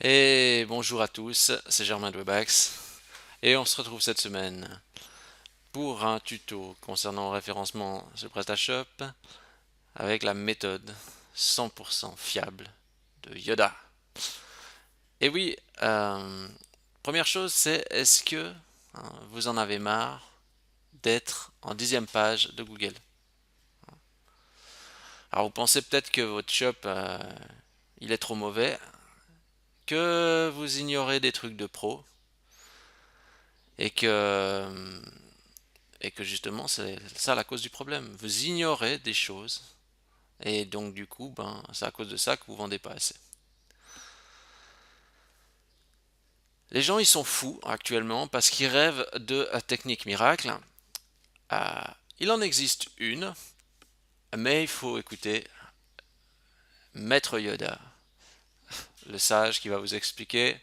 Et bonjour à tous, c'est Germain de Webax et on se retrouve cette semaine pour un tuto concernant le référencement sur PrestaShop avec la méthode 100% fiable de Yoda. Et oui, première chose c'est est-ce que vous en avez marre d'être en 10e page de Google? Alors vous pensez peut-être que votre shop il est trop mauvais, que vous ignorez des trucs de pro et que justement c'est ça la cause du problème. Vous ignorez des choses et donc du coup ben c'est à cause de ça que vous vendez pas assez. Les gens ils sont fous actuellement parce qu'ils rêvent de technique miracle. Euh, il en existe une, mais il faut écouter Maître Yoda, le sage qui va vous expliquer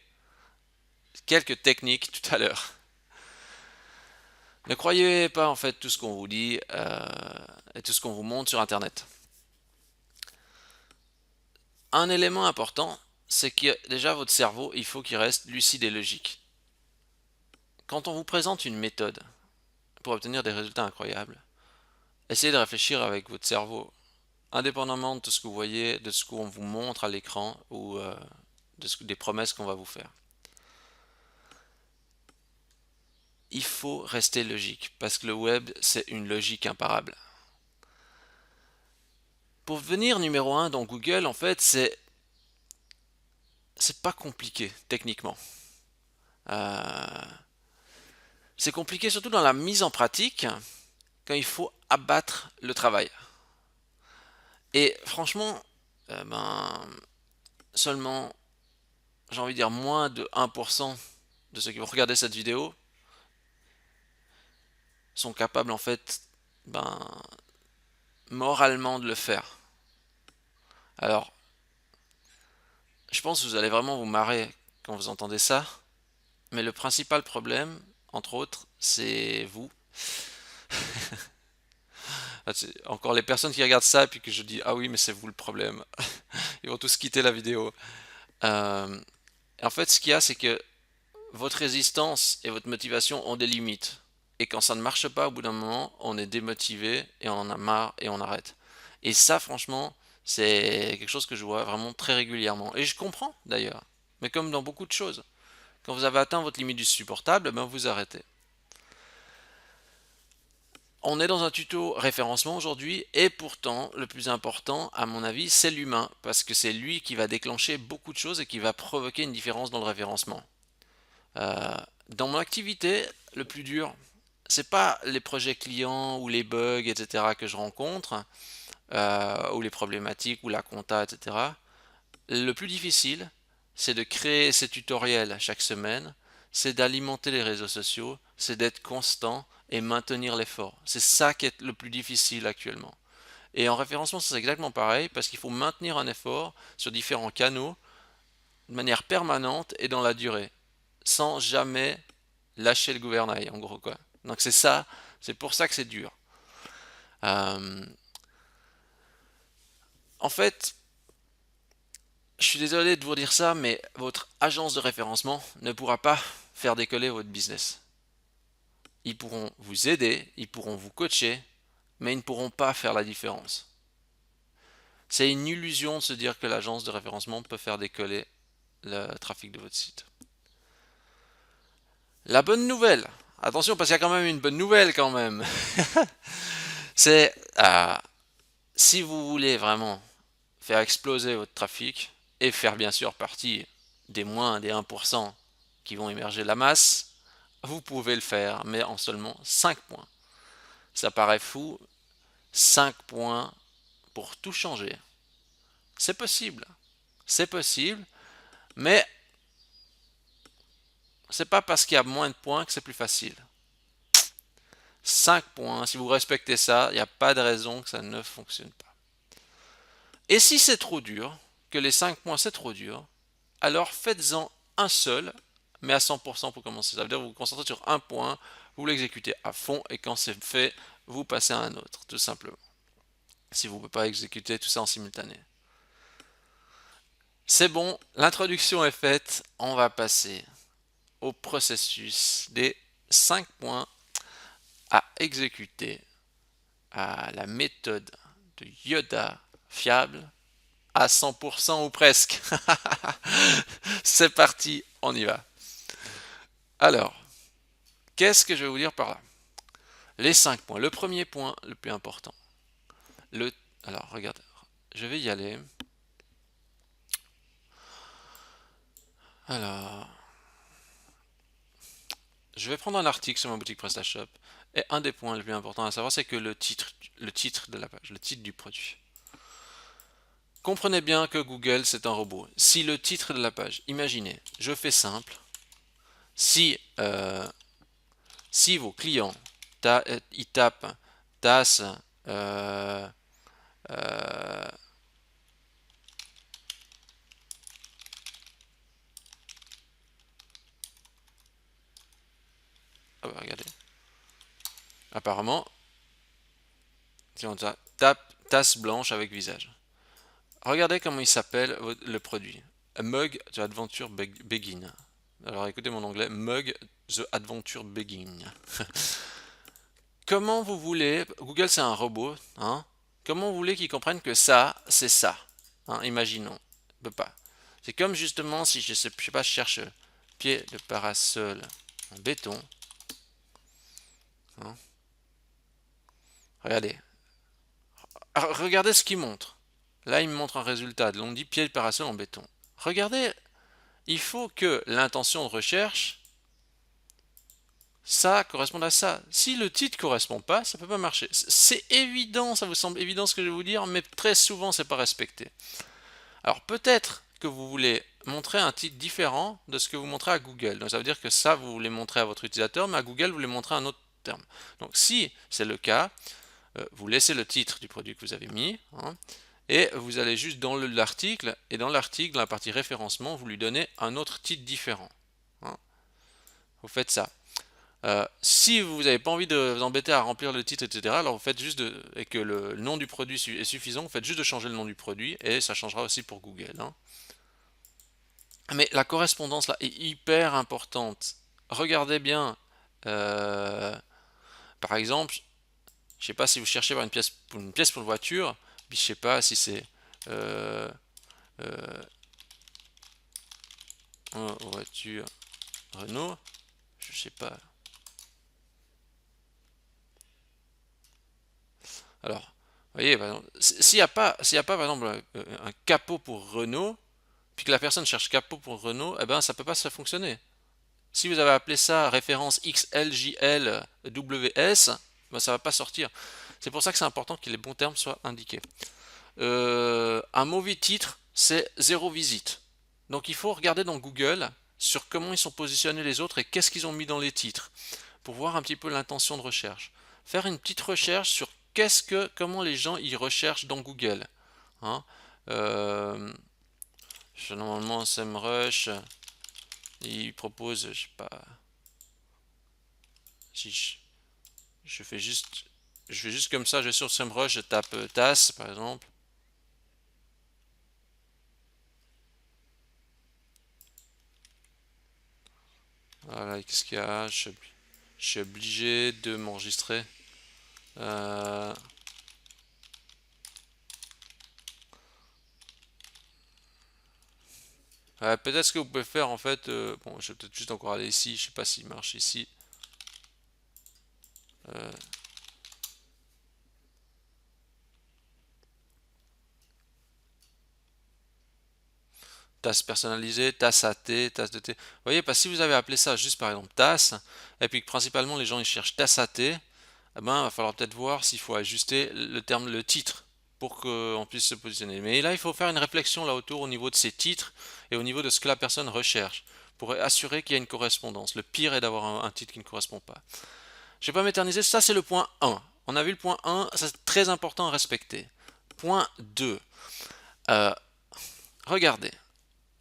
quelques techniques tout à l'heure. Ne croyez pas en fait tout ce qu'on vous dit et tout ce qu'on vous montre sur internet. Un élément important, c'est que déjà votre cerveau, il faut qu'il reste lucide et logique. Quand on vous présente une méthode pour obtenir des résultats incroyables, essayez de réfléchir avec votre cerveau, indépendamment de tout ce que vous voyez, de ce qu'on vous montre à l'écran ou des promesses qu'on va vous faire. Il faut rester logique parce que le web, c'est une logique imparable. Pour devenir numéro un dans Google, en fait, c'est pas compliqué techniquement. Euh, c'est compliqué surtout dans la mise en pratique quand il faut abattre le travail. Et franchement, seulement, j'ai envie de dire moins de 1% de ceux qui vont regarder cette vidéo sont capables en fait, ben, moralement de le faire. Alors, je pense que vous allez vraiment vous marrer quand vous entendez ça, mais le principal problème, entre autres, c'est vous. Encore les personnes qui regardent ça et puis que je dis ah oui mais c'est vous le problème. Ils vont tous quitter la vidéo. Euh, en fait, ce qu'il y a, c'est que votre résistance et votre motivation ont des limites. Et quand ça ne marche pas, au bout d'un moment, on est démotivé et on en a marre et on arrête. Et ça, franchement, c'est quelque chose que je vois vraiment très régulièrement. Et je comprends d'ailleurs. Mais comme dans beaucoup de choses, quand vous avez atteint votre limite du supportable, ben vous arrêtez. On est dans un tuto référencement aujourd'hui et pourtant le plus important à mon avis c'est l'humain parce que c'est lui qui va déclencher beaucoup de choses et qui va provoquer une différence dans le référencement. Euh, dans mon activité, le plus dur, c'est pas les projets clients ou les bugs, etc. que je rencontre, ou les problématiques ou la compta, etc. Le plus difficile, c'est de créer ces tutoriels chaque semaine, c'est d'alimenter les réseaux sociaux, c'est d'être constant et maintenir l'effort. C'est ça qui est le plus difficile actuellement. Et en référencement, c'est exactement pareil, parce qu'il faut maintenir un effort sur différents canaux de manière permanente et dans la durée, sans jamais lâcher le gouvernail, en gros quoi. Donc c'est ça, c'est pour ça que c'est dur. Euh, en fait, je suis désolé de vous dire ça, mais votre agence de référencement ne pourra pas faire décoller votre business. Ils pourront vous aider, ils pourront vous coacher, mais ils ne pourront pas faire la différence. C'est une illusion de se dire que l'agence de référencement peut faire décoller le trafic de votre site. La bonne nouvelle, attention parce qu'il y a quand même une bonne nouvelle quand même, c'est si vous voulez vraiment faire exploser votre trafic et faire bien sûr partie des moins des 1% qui vont émerger de la masse, vous pouvez le faire, mais en seulement 5 points. Ça paraît fou, 5 points pour tout changer. C'est possible, mais c'est pas parce qu'il y a moins de points que c'est plus facile. 5 points, si vous respectez ça, il n'y a pas de raison que ça ne fonctionne pas. Et si c'est trop dur, que les 5 points c'est trop dur, alors faites-en un seul, mais à 100% pour commencer. Ça veut dire que vous vous concentrez sur un point, vous l'exécutez à fond, et quand c'est fait, vous passez à un autre, tout simplement. Si vous ne pouvez pas exécuter tout ça en simultané. C'est bon, l'introduction est faite. On va passer au processus des 5 points à exécuter, à la méthode de Yoda fiable à 100% ou presque. C'est parti, on y va. Alors, qu'est-ce que je vais vous dire par là? Les 5 points. Le premier point, le plus important. Le... Alors, regarde, je vais y aller. Alors, je vais prendre un article sur ma boutique PrestaShop. Et un des points les plus importants à savoir, c'est que le titre de la page, le titre du produit. Comprenez bien que Google, c'est un robot. Si le titre de la page, imaginez, je fais simple, si, si vos clients ils tapent tasse, euh, euh, ah bah, regardez, apparemment, si on tape tasse blanche avec visage. Regardez comment il s'appelle le produit. A Mug The Adventure Begin. Alors écoutez mon anglais, Mug The Adventure Begin. Comment vous voulez, Google c'est un robot, hein? Comment vous voulez qu'il comprenne que ça, c'est ça, hein? Imaginons, il peut pas. C'est comme justement si je sais pas, je cherche pied de parasol en béton, hein? Regardez, regardez ce qu'il montre. Là, il me montre un résultat. On dit pied de parasol en béton. Regardez, il faut que l'intention de recherche, ça corresponde à ça. Si le titre correspond pas, ça peut pas marcher. C'est évident, ça vous semble évident ce que je vais vous dire, mais très souvent c'est pas respecté. Alors peut-être que vous voulez montrer un titre différent de ce que vous montrez à Google. Donc ça veut dire que ça, vous voulez montrer à votre utilisateur, mais à Google, vous voulez montrer un autre terme. Donc si c'est le cas, vous laissez le titre du produit que vous avez mis, hein, et vous allez juste dans l'article, et dans l'article, dans la partie référencement, vous lui donnez un autre titre différent, hein. Vous faites ça. Si vous n'avez pas envie de vous embêter à remplir le titre, etc., alors vous faites juste et que le nom du produit est suffisant, vous faites juste de changer le nom du produit et ça changera aussi pour Google, hein. Mais la correspondance là est hyper importante. Regardez bien, euh, par exemple, je sais pas si vous cherchez une pièce pour une voiture, puis je sais pas si c'est euh, euh, voiture Renault, je sais pas. Alors, vous voyez, par exemple, s'il y a pas, par exemple, un capot pour Renault, puis que la personne cherche capot pour Renault, eh ben, ça peut pas se fonctionner. Si vous avez appelé ça référence XLJLWS, ben, ça va pas sortir. C'est pour ça que c'est important que les bons termes soient indiqués. Un mauvais titre, c'est zéro visite. Donc il faut regarder dans Google sur comment ils sont positionnés les autres et qu'est-ce qu'ils ont mis dans les titres pour voir un petit peu l'intention de recherche. Faire une petite recherche sur comment les gens y recherchent dans Google, hein. Euh, Normalement, SEMrush, il propose, je sais pas, si je fais juste, je fais juste comme ça, je vais sur SEMrush, je tape TAS par exemple. Voilà, qu'est-ce qu'il y a? Je suis obligé de m'enregistrer. Euh, Peut-être ce que vous pouvez faire en fait, bon, je vais peut-être juste encore aller ici, je sais pas s'il marche ici. Euh, Tasse personnalisée, tasse AT, tasse de thé. Vous voyez, parce que si vous avez appelé ça juste par exemple tasse, et puis que principalement les gens ils cherchent tasse AT, eh ben, il va falloir peut-être voir s'il faut ajuster le terme, le titre, pour qu'on puisse se positionner. Mais là, il faut faire une réflexion là autour au niveau de ces titres et au niveau de ce que la personne recherche, pour assurer qu'il y a une correspondance. Le pire est d'avoir un titre qui ne correspond pas. Je ne vais pas m'éterniser, ça c'est le point 1. On a vu le point 1, ça c'est très important à respecter. Point 2. Euh, Regardez,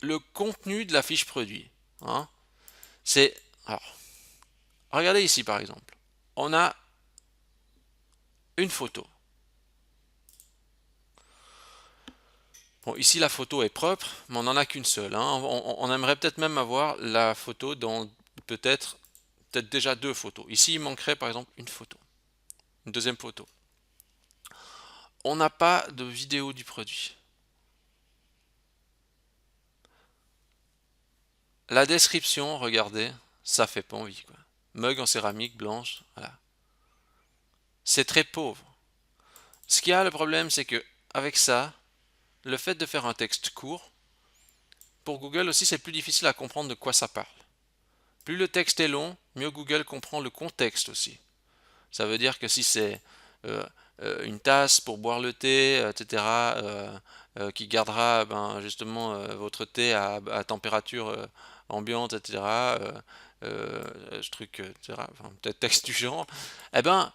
le contenu de la fiche produit, hein, c'est... Alors, regardez ici par exemple. On a une photo. Bon, ici la photo est propre, mais on n'en a qu'une seule, hein. On aimerait peut-être même avoir la photo dans peut-être déjà deux photos. Ici, il manquerait par exemple une photo, une deuxième photo. On n'a pas de vidéo du produit. La description, regardez, ça fait pas envie, quoi. Mug en céramique blanche, voilà. C'est très pauvre. Ce qu'il y a, le problème, c'est que avec ça, le fait de faire un texte court, pour Google aussi, c'est plus difficile à comprendre de quoi ça parle. Plus le texte est long, mieux Google comprend le contexte aussi. Ça veut dire que si c'est euh, une tasse pour boire le thé, etc., qui gardera justement votre thé à température ambiante, etc., ce truc, etc., enfin, peut-être texte du genre, eh ben,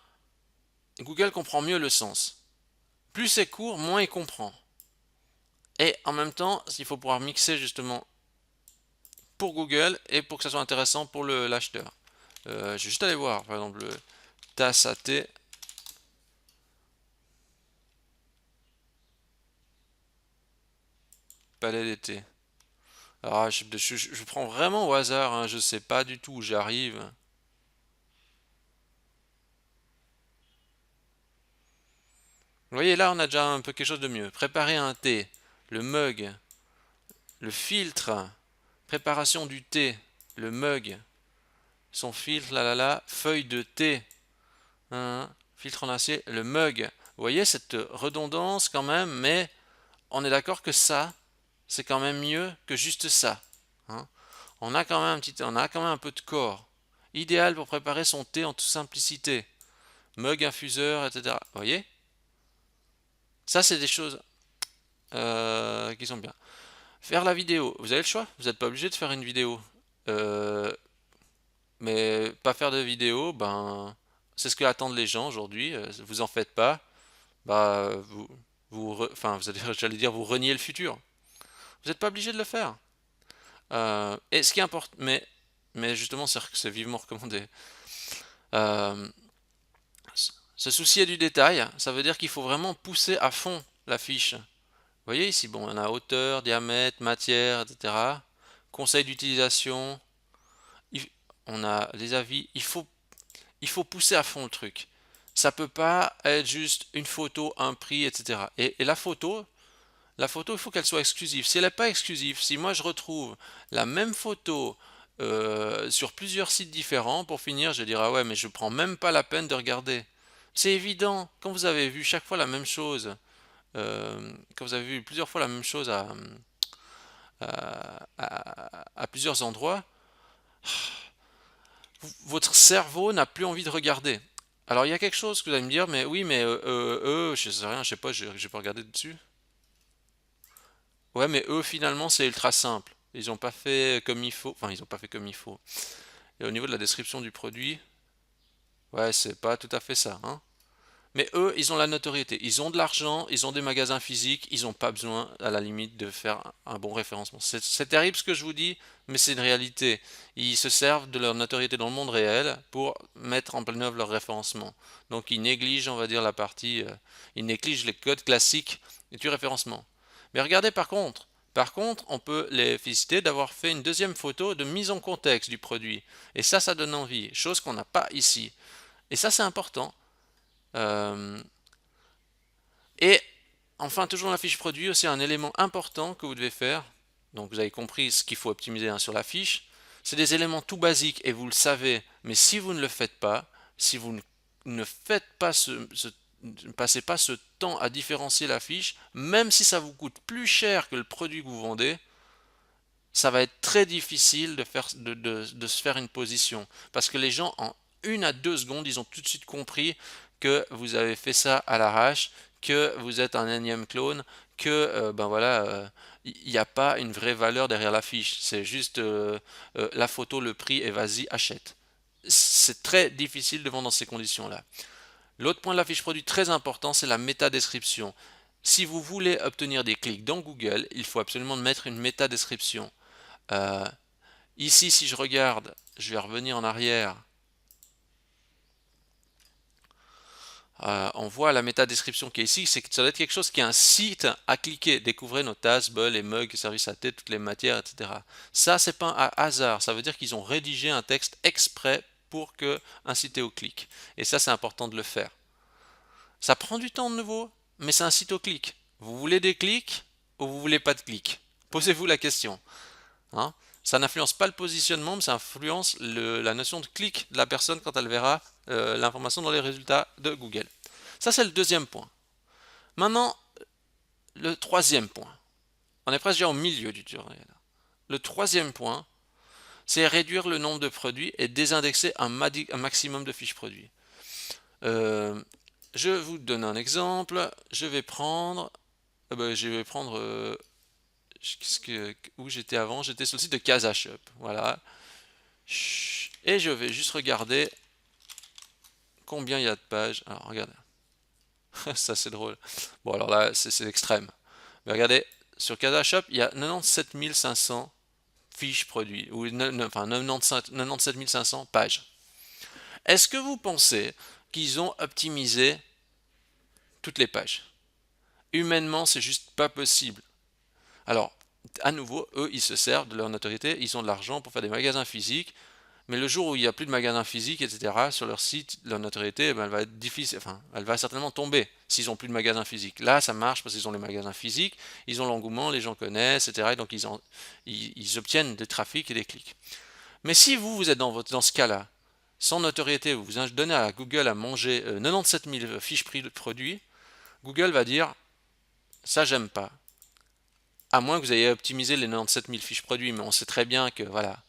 Google comprend mieux le sens. Plus c'est court, moins il comprend. Et en même temps, il faut pouvoir mixer justement pour Google et pour que ça soit intéressant pour l'acheteur. Je vais juste aller voir, par exemple, tasse à thé. Palais d'été. Alors, je prends vraiment au hasard, hein, je sais pas du tout où j'arrive. Vous voyez, là, on a déjà un peu quelque chose de mieux. Préparer un thé, le mug, le filtre, préparation du thé, le mug, son filtre, feuille de thé, hein, filtre en acier, le mug. Vous voyez cette redondance quand même, mais on est d'accord que ça, c'est quand même mieux que juste ça, hein. On a quand même un peu de corps. Idéal pour préparer son thé en toute simplicité. Mug, infuseur, etc. Vous voyez? Ça, c'est des choses qui sont bien. Faire la vidéo, vous avez le choix. Vous n'êtes pas obligé de faire une vidéo. Euh, mais pas faire de vidéo, ben, c'est ce que attendent les gens aujourd'hui. Vous en faites pas, bah, enfin, j'allais dire, vous reniez le futur. Vous n'êtes pas obligé de le faire. Et ce qui importe, mais justement, c'est vivement recommandé. Euh, Se soucier du détail, ça veut dire qu'il faut vraiment pousser à fond la fiche. Vous voyez ici, bon, on a hauteur, diamètre, matière, etc. Conseil d'utilisation, on a les avis. Il faut pousser à fond le truc. Ça peut pas être juste une photo, un prix, etc. Et la photo, il faut qu'elle soit exclusive. Si elle n'est pas exclusive, si moi je retrouve la même photo sur plusieurs sites différents, pour finir, je dirais ah ouais, mais je prends même pas la peine de regarder. C'est évident, quand vous avez vu chaque fois la même chose, quand vous avez vu plusieurs fois la même chose à plusieurs endroits, votre cerveau n'a plus envie de regarder. Alors il y a quelque chose que vous allez me dire, mais oui, mais je sais rien, je sais pas, j'ai pas regardé dessus. Ouais, mais eux, finalement, c'est ultra simple. Ils ont pas fait comme il faut. Enfin, ils ont pas fait comme il faut. Et au niveau de la description du produit, ouais, c'est pas tout à fait ça, hein. Mais eux, ils ont la notoriété. Ils ont de l'argent, ils ont des magasins physiques, ils n'ont pas besoin, à la limite, de faire un bon référencement. C'est terrible ce que je vous dis, mais c'est une réalité. Ils se servent de leur notoriété dans le monde réel pour mettre en pleine œuvre leur référencement. Donc ils négligent, on va dire, ils négligent les codes classiques du référencement. Mais regardez par contre, on peut les féliciter d'avoir fait une deuxième photo de mise en contexte du produit. Et ça donne envie, chose qu'on n'a pas ici. Et ça, c'est important. Euh, et enfin, toujours dans la fiche produit, aussi un élément important que vous devez faire. Donc vous avez compris ce qu'il faut optimiser, hein, sur la fiche. C'est des éléments tout basiques et vous le savez. Mais si vous ne le faites pas, si vous ne faites pas ne passez pas ce temps à différencier la fiche, même si ça vous coûte plus cher que le produit que vous vendez, ça va être très difficile de se faire une position. Parce que les gens, en 1 à 2 secondes, ils ont tout de suite compris que vous avez fait ça à l'arrache, que vous êtes un énième clone, que ben voilà, il n'y a pas une vraie valeur derrière la fiche. C'est juste la photo, le prix et vas-y, achète. C'est très difficile de vendre dans ces conditions-là. L'autre point de la fiche produit très important, c'est la métadescription. Si vous voulez obtenir des clics dans Google, il faut absolument mettre une métadescription. Euh, Ici, si je regarde, je vais revenir en arrière. on voit la métadescription qui est ici, c'est que ça doit être quelque chose qui est un site à cliquer. Découvrez nos tasses, bols et mugs, services à thé, toutes les matières, etc. Ça, c'est pas un hasard. Ça veut dire qu'ils ont rédigé un texte exprès pour que inciter au clic. Et ça, c'est important de le faire. Ça prend du temps de nouveau, mais ça incite au clic. Vous voulez des clics ou vous voulez pas de clics? Posez-vous la question. Hein. Ça n'influence pas le positionnement, mais ça influence la notion de clic de la personne quand elle verra l'information dans les résultats de Google. Ça, c'est le deuxième point. Maintenant, le troisième point. On est presque déjà au milieu du tutoriel. Le troisième point, c'est réduire le nombre de produits et désindexer un maximum de fiches produits. Je vous donne un exemple. Je vais prendre où j'étais avant. J'étais sur le site de CasaShop. Voilà. Et je vais juste regarder combien il y a de pages. Alors, regardez. Ça, c'est drôle. Bon, alors là, c'est extrême. Mais regardez, sur CasaShop, il y a 97 500 fiches produits, ou enfin 97 500 pages. Est-ce que vous pensez qu'ils ont optimisé toutes les pages? Humainement, c'est juste pas possible. Alors, à nouveau, eux, ils se servent de leur notoriété, ils ont de l'argent pour faire des magasins physiques, mais le jour où il n'y a plus de magasins physiques, etc., sur leur site, leur notoriété, elle va être difficile, enfin, elle va certainement tomber s'ils n'ont plus de magasins physiques. Là, ça marche parce qu'ils ont les magasins physiques, ils ont l'engouement, les gens connaissent, etc., et donc ils obtiennent des trafics et des clics. Mais si vous êtes dans ce cas-là, sans notoriété, vous donnez à Google à manger 97 000 fiches produits, Google va dire, ça j'aime pas. À moins que vous ayez optimisé les 97 000 fiches produits, mais on sait très bien que, voilà,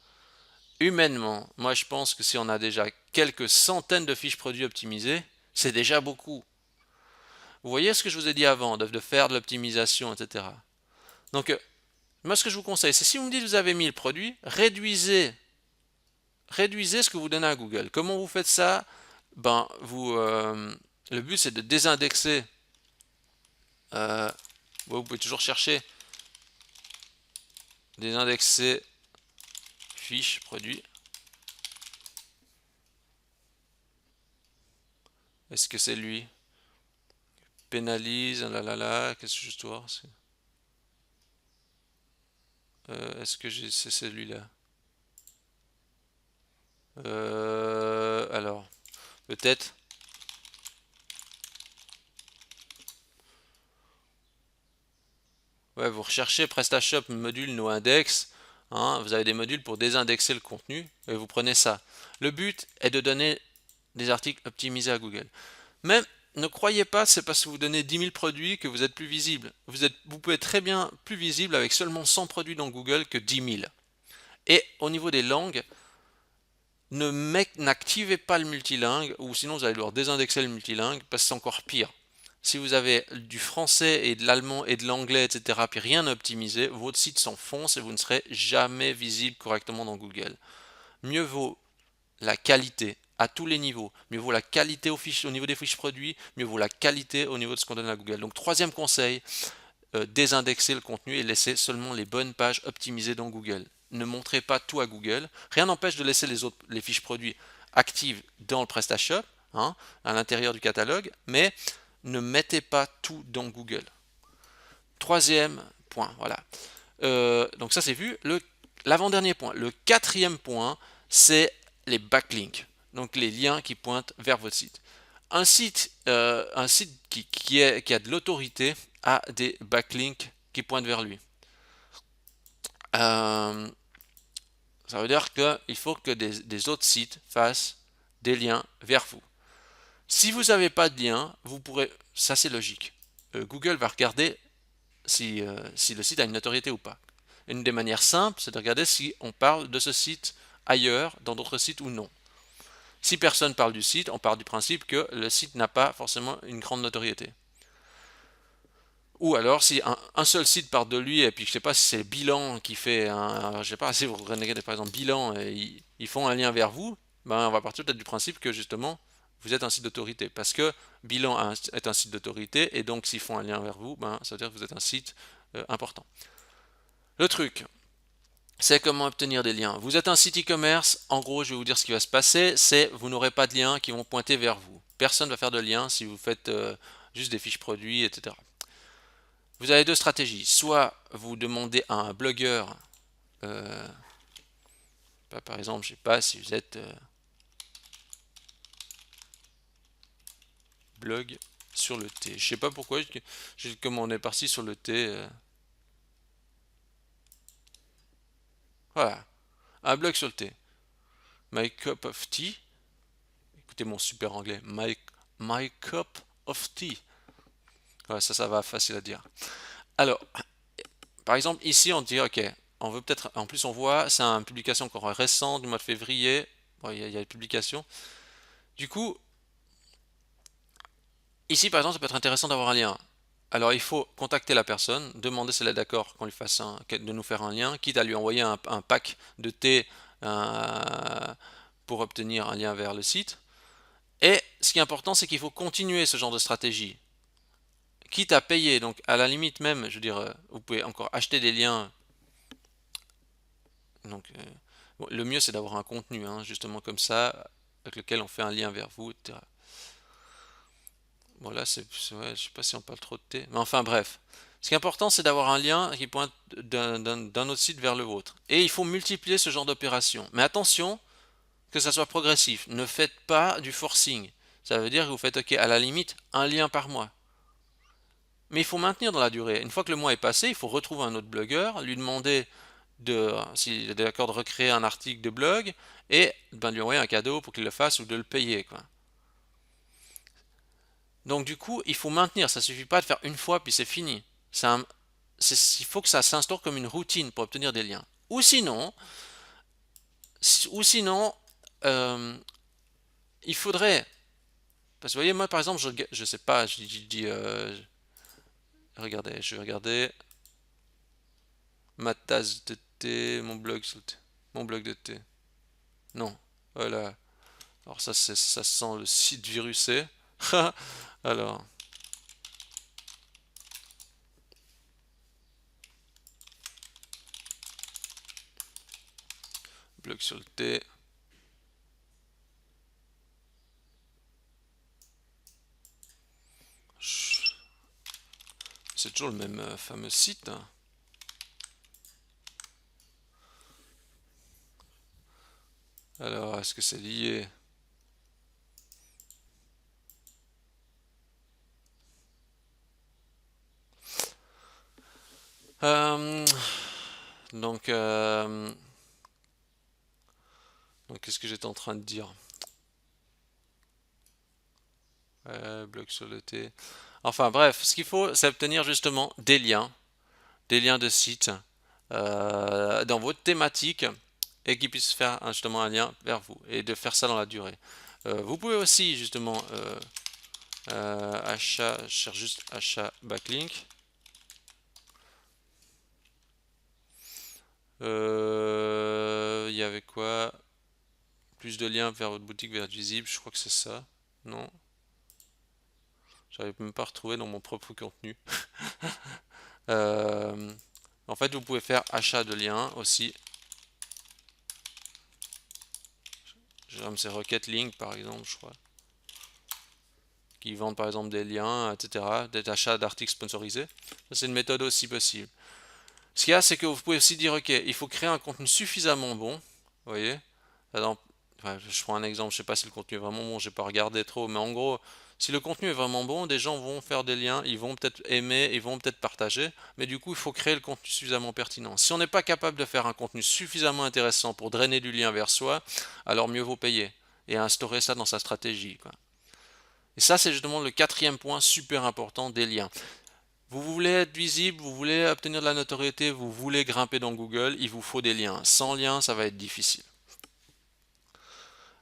humainement, moi je pense que si on a déjà quelques centaines de fiches produits optimisées, c'est déjà beaucoup. Vous voyez ce que je vous ai dit avant, de faire de l'optimisation, etc. Donc, moi ce que je vous conseille, c'est si vous me dites que vous avez 1000 produits, réduisez ce que vous donnez à Google. Comment vous faites ça? Le but c'est de désindexer. Vous pouvez toujours chercher désindexer fiches produits. Est-ce que c'est lui? Pénalise, qu'est-ce que je dois? Est-ce que c'est celui-là? Alors, peut-être. Ouais, vous recherchez PrestaShop module noindex. Hein, vous avez des modules pour désindexer le contenu et vous prenez ça. Le but est de donner des articles optimisés à Google. Mais ne croyez pas c'est parce que vous donnez 10 000 produits que vous êtes plus visible. Vous pouvez être très bien plus visible avec seulement 100 produits dans Google que 10 000. Et au niveau des langues, n'activez pas le multilingue ou sinon vous allez devoir désindexer le multilingue parce que c'est encore pire. Si vous avez du français et de l'allemand et de l'anglais, etc., puis rien optimisé, votre site s'enfonce et vous ne serez jamais visible correctement dans Google. Mieux vaut la qualité à tous les niveaux. Mieux vaut la qualité au niveau des fiches produits, mieux vaut la qualité au niveau de ce qu'on donne à Google. Donc troisième conseil, désindexer le contenu et laisser seulement les bonnes pages optimisées dans Google. Ne montrez pas tout à Google. Rien n'empêche de laisser les fiches produits actives dans le PrestaShop, hein, à l'intérieur du catalogue, mais ne mettez pas tout dans Google. Troisième point, voilà. Donc ça c'est vu. L'avant-dernier point. Le quatrième point, c'est les backlinks, donc les liens qui pointent vers votre site. Un site qui a de l'autorité a des backlinks qui pointent vers lui. Ça veut dire qu'il faut que des autres sites fassent des liens vers vous. Si vous n'avez pas de lien, vous pourrez, ça c'est logique. Google va regarder si le site a une notoriété ou pas. Une des manières simples, c'est de regarder si on parle de ce site ailleurs, dans d'autres sites ou non. Si personne parle du site, on part du principe que le site n'a pas forcément une grande notoriété. Ou alors si un seul site part de lui et puis je sais pas si c'est Bilan qui fait je sais pas si vous regardez par exemple Bilan et ils font un lien vers vous, ben on va partir peut-être du principe que justement vous êtes un site d'autorité parce que Bilan est un site d'autorité et donc s'ils font un lien vers vous, ben ça veut dire que vous êtes un site important. Le truc, c'est comment obtenir des liens. Vous êtes un site e-commerce, en gros je vais vous dire ce qui va se passer, c'est vous n'aurez pas de liens qui vont pointer vers vous. personne ne va faire de lien si vous faites juste des fiches produits, etc. Vous avez deux stratégies. Soit vous demandez à un blogueur, par exemple, je sais pas si vous êtes blog sur le thé. Je sais pas pourquoi comme on est parti sur le thé. Voilà, un blog sur le thé. My cup of tea. Écoutez mon super anglais. My cup of tea. Ouais, ça va facile à dire. Alors, par exemple, ici, on dit, ok, on veut peut-être, en plus, on voit, c'est une publication encore récente du mois de février. Bon, il y a une publication. Du coup, ici, par exemple, ça peut être intéressant d'avoir un lien. Alors, il faut contacter la personne, demander si elle est d'accord qu'on lui fasse de nous faire un lien, quitte à lui envoyer un pack de thé pour obtenir un lien vers le site. Et ce qui est important, c'est qu'il faut continuer ce genre de stratégie, quitte à payer. Donc, à la limite même, je veux dire, vous pouvez encore acheter des liens. Donc, bon, le mieux, c'est d'avoir un contenu, hein, justement comme ça, avec lequel on fait un lien vers vous, etc. Bon, là, ouais, je sais pas si on parle trop de thé, mais enfin, bref. Ce qui est important, c'est d'avoir un lien qui pointe d'un autre site vers le vôtre. Et il faut multiplier ce genre d'opération. Mais attention, que ça soit progressif. Ne faites pas du forcing. Ça veut dire que vous faites, ok, à la limite, un lien par mois. Mais il faut maintenir dans la durée. Une fois que le mois est passé, il faut retrouver un autre blogueur, lui demander s'il est d'accord de recréer un article de blog et ben, lui envoyer un cadeau pour qu'il le fasse ou de le payer, quoi. Donc du coup, il faut maintenir. Ça suffit pas de faire une fois puis c'est fini. Il faut que ça s'instaure comme une routine pour obtenir des liens. Ou sinon, euh, il faudrait. Parce que vous voyez, moi par exemple, je sais pas, regardez, je vais regarder ma tasse de thé, mon blog de thé. Non, voilà. Alors ça sent le site virusé. Alors, blog sur le thé. C'est toujours le même fameux site, hein. Alors, est-ce que c'est lié? Euh, donc, qu'est-ce que j'étais en train de dire? Blog sur le thé. Enfin, bref, ce qu'il faut, c'est obtenir justement des liens de site dans votre thématique et qui puissent faire justement un lien vers vous et de faire ça dans la durée. Vous pouvez aussi justement achat, je cherche juste achat backlink. Il y avait quoi? Plus de liens vers votre boutique, vers visible, je crois que c'est ça. Non, j'arrive même pas à retrouver dans mon propre contenu. Euh, En fait, vous pouvez faire achat de liens aussi. C'est Rocket Link par exemple, je crois, qui vendent par exemple des liens, etc., des achats d'articles sponsorisés. Ça, c'est une méthode aussi possible. Ce qu'il y a, c'est que vous pouvez aussi dire, ok, il faut créer un contenu suffisamment bon, vous voyez. Par exemple, enfin, je prends un exemple, je sais pas si le contenu est vraiment bon, j'ai pas regardé trop, mais en gros, si le contenu est vraiment bon, des gens vont faire des liens, ils vont peut-être aimer, ils vont peut-être partager, mais du coup, il faut créer le contenu suffisamment pertinent. Si on n'est pas capable de faire un contenu suffisamment intéressant pour drainer du lien vers soi, alors mieux vaut payer et instaurer ça dans sa stratégie, quoi. Et ça, c'est justement le quatrième point super important des liens. Vous voulez être visible, vous voulez obtenir de la notoriété, vous voulez grimper dans Google, il vous faut des liens. Sans liens, ça va être difficile.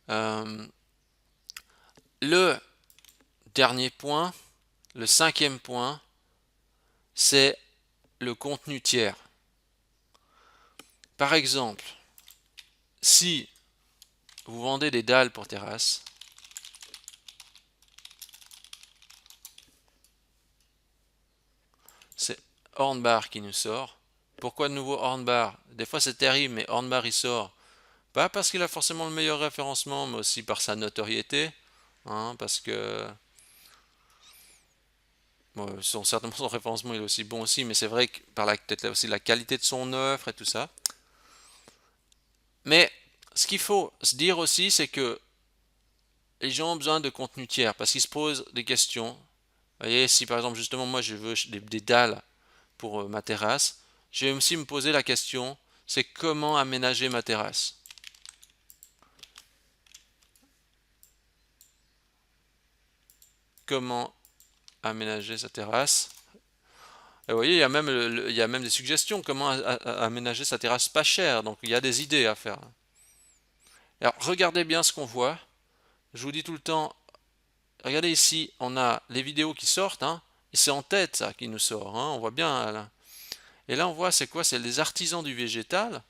Euh, le dernier point, le cinquième point, c'est le contenu tiers. Par exemple, si vous vendez des dalles pour terrasse, c'est Hornbar qui nous sort. Pourquoi de nouveau Hornbar? Des fois c'est terrible, mais Hornbar il sort pas parce qu'il a forcément le meilleur référencement, mais aussi par sa notoriété. hein, parce que bon, certainement son référencement il est aussi bon aussi, mais c'est vrai que par peut-être aussi la qualité de son offre et tout ça. Mais ce qu'il faut se dire aussi, c'est que les gens ont besoin de contenu tiers parce qu'ils se posent des questions. Vous voyez, si par exemple justement moi je veux des dalles pour ma terrasse, je vais aussi me poser la question, c'est comment aménager ma terrasse. Comment aménager sa terrasse? Et vous voyez, il y a même des suggestions, comment aménager sa terrasse pas cher. Donc il y a des idées à faire. Alors regardez bien ce qu'on voit. Je vous dis tout le temps, regardez ici, on a les vidéos qui sortent, hein, et c'est en tête ça qui nous sort, hein, on voit bien là. Et là on voit c'est quoi? C'est les artisans du végétal.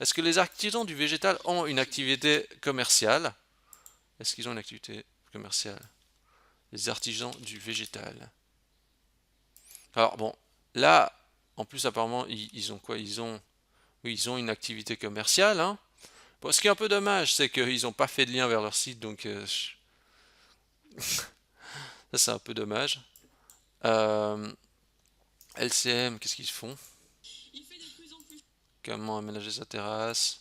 Est-ce que les artisans du végétal ont une activité commerciale? Est-ce qu'ils ont une activité commerciale? Les artisans du végétal. Alors bon, là, en plus apparemment, ils ont quoi? Oui, ils ont une activité commerciale, hein. Bon, ce qui est un peu dommage, c'est qu'ils n'ont pas fait de lien vers leur site, donc ça c'est un peu dommage. Euh, LCM, qu'est-ce qu'ils font? Comment aménager sa terrasse?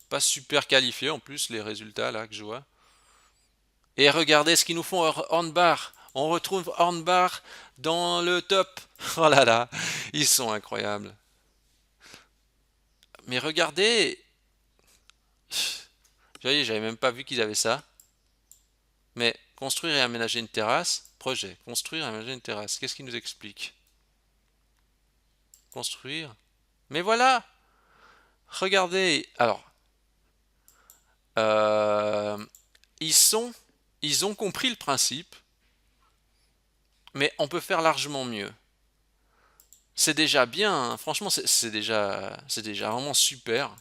Pas super qualifié en plus les résultats là que je vois. Et regardez ce qu'ils nous font Hornbar. On retrouve Hornbar dans le top. Oh là là, ils sont incroyables. Mais regardez, j'avais même pas vu qu'ils avaient ça. Mais construire et aménager une terrasse, projet. Construire et aménager une terrasse. Qu'est-ce qu'ils nous expliquent? Construire. Mais voilà, regardez. Alors, euh, ils sont, ils ont compris le principe, mais on peut faire largement mieux. C'est déjà bien, hein. Franchement, c'est déjà vraiment super.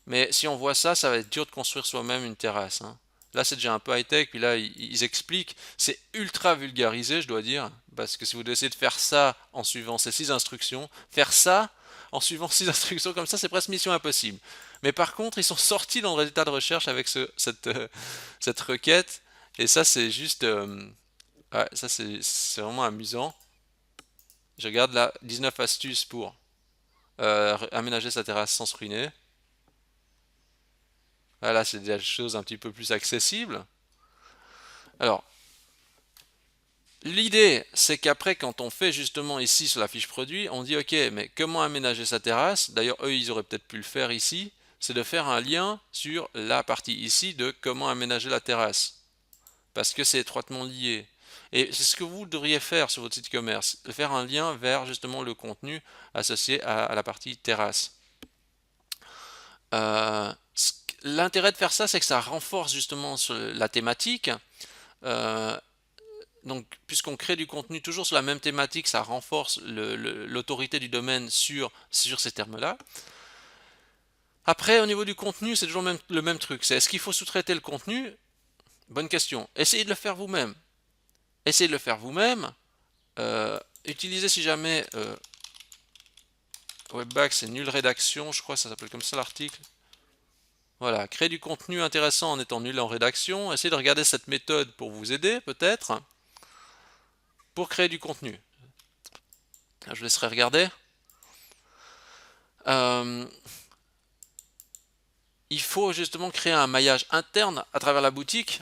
Mais si on voit ça, ça va être dur de construire soi-même une terrasse, hein. Là, c'est déjà un peu high-tech, puis là, ils expliquent. C'est ultra vulgarisé, je dois dire, parce que si vous essayez de faire ça en suivant ces 6 instructions, faire ça en suivant 6 instructions comme ça, c'est presque mission impossible. Mais par contre, ils sont sortis dans le résultat de recherche avec cette requête, et ça, c'est juste, ouais, ça, c'est vraiment amusant. Je regarde là, 19 astuces pour aménager sa terrasse sans se ruiner. Là, c'est des choses un petit peu plus accessibles. Alors, l'idée, c'est qu'après, quand on fait justement ici sur la fiche produit, on dit ok, mais comment aménager sa terrasse? D'ailleurs, eux, ils auraient peut-être pu le faire ici. C'est de faire un lien sur la partie ici de comment aménager la terrasse. Parce que c'est étroitement lié. Et c'est ce que vous devriez faire sur votre site e-commerce, de faire un lien vers justement le contenu associé à la partie terrasse. Euh, L'intérêt de faire ça, c'est que ça renforce justement sur la thématique. Euh, donc, puisqu'on crée du contenu toujours sur la même thématique, ça renforce l'autorité du domaine sur ces termes-là. Après, au niveau du contenu, c'est toujours le même truc. C'est est-ce qu'il faut sous-traiter le contenu? Bonne question. Essayez de le faire vous-même. Essayez de le faire vous-même. Utilisez si jamais Webback, c'est nulle rédaction, je crois que ça s'appelle comme ça l'article. Voilà, créer du contenu intéressant en étant nul en rédaction. Essayez de regarder cette méthode pour vous aider, peut-être, pour créer du contenu. Je vous laisserai regarder. Euh, il faut justement créer un maillage interne à travers la boutique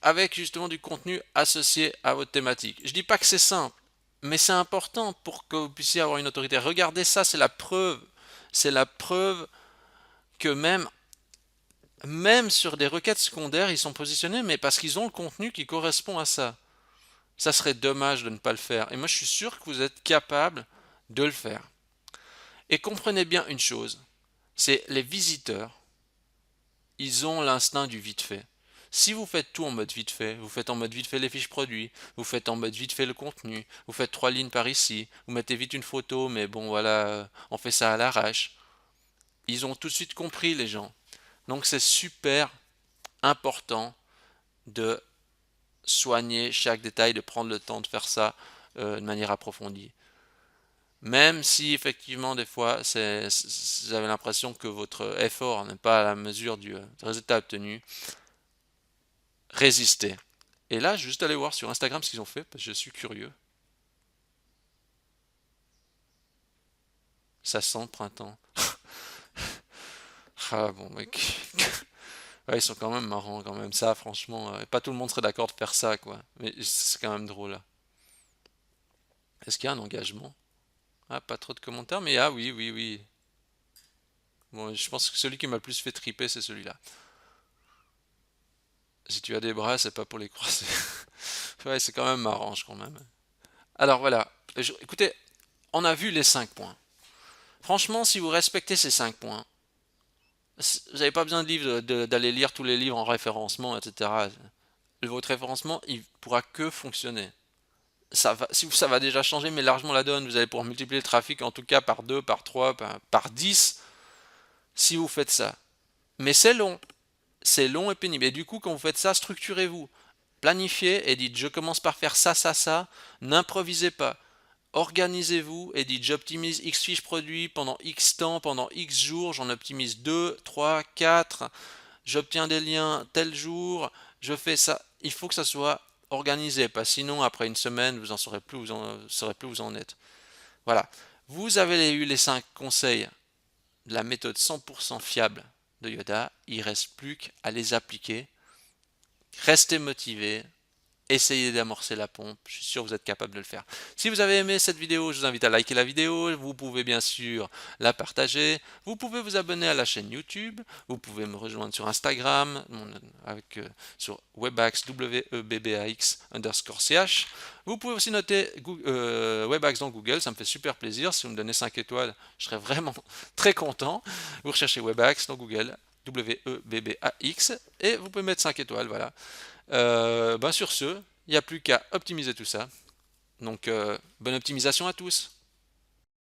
avec justement du contenu associé à votre thématique. Je dis pas que c'est simple, mais c'est important pour que vous puissiez avoir une autorité. Regardez ça, c'est la preuve que même sur des requêtes secondaires, ils sont positionnés, mais parce qu'ils ont le contenu qui correspond à ça. Ça serait dommage de ne pas le faire. Et moi, je suis sûr que vous êtes capable de le faire. Et comprenez bien une chose, c'est les visiteurs, ils ont l'instinct du vite fait. Si vous faites tout en mode vite fait, vous faites en mode vite fait les fiches produits, vous faites en mode vite fait le contenu, vous faites 3 lignes par ici, vous mettez vite une photo, mais bon voilà, on fait ça à l'arrache. Ils ont tout de suite compris les gens. Donc c'est super important de soigner chaque détail, de prendre le temps de faire ça de manière approfondie. Même si effectivement des fois vous avez l'impression que votre effort n'est pas à la mesure du résultat obtenu, résistez. Et là, juste aller voir sur Instagram ce qu'ils ont fait, parce que je suis curieux. Ça sent le printemps. Ah bon, mec. Ouais, ils sont quand même marrants quand même. Ça, franchement, pas tout le monde serait d'accord de faire ça, quoi. Mais c'est quand même drôle, là. Est-ce qu'il y a un engagement? Ah, pas trop de commentaires, mais ah oui, oui, oui. Bon, je pense que celui qui m'a le plus fait triper, c'est celui-là. Si tu as des bras, c'est pas pour les croiser. Ouais, c'est quand même marrant, quand même. Alors voilà. Écoutez, on a vu les 5 points. Franchement, si vous respectez ces 5 points, vous n'avez pas besoin de livres, d'aller lire tous les livres en référencement, etc. Votre référencement, il pourra que fonctionner. Ça va déjà changer, mais largement la donne. Vous allez pouvoir multiplier le trafic en tout cas par 2, par 3, par 10 si vous faites ça. Mais c'est long et pénible. Et du coup, quand vous faites ça, structurez-vous. Planifiez et dites je commence par faire ça, ça, ça. N'improvisez pas. Organisez-vous et dites j'optimise X fiches produits pendant X temps, pendant X jours, j'en optimise 2, 3, 4, j'obtiens des liens tel jour, je fais ça. Il faut que ça soit organisé, pas sinon après une semaine vous en saurez plus, saurez plus où vous en êtes. Voilà. Vous avez eu les 5 conseils de la méthode 100% fiable de Yoda. Il ne reste plus qu'à les appliquer. Restez motivé, essayez d'amorcer la pompe, je suis sûr que vous êtes capable de le faire. Si vous avez aimé cette vidéo, je vous invite à liker la vidéo, vous pouvez bien sûr la partager, vous pouvez vous abonner à la chaîne YouTube, vous pouvez me rejoindre sur Instagram, sur Webax, WEBBAX underscore CH. Vous pouvez aussi noter Webax dans Google, ça me fait super plaisir, si vous me donnez 5 étoiles, je serais vraiment très content. Vous recherchez Webax dans Google, WEBBAX, et vous pouvez mettre 5 étoiles, voilà. Sur ce, il n'y a plus qu'à optimiser tout ça. Donc, bonne optimisation à tous.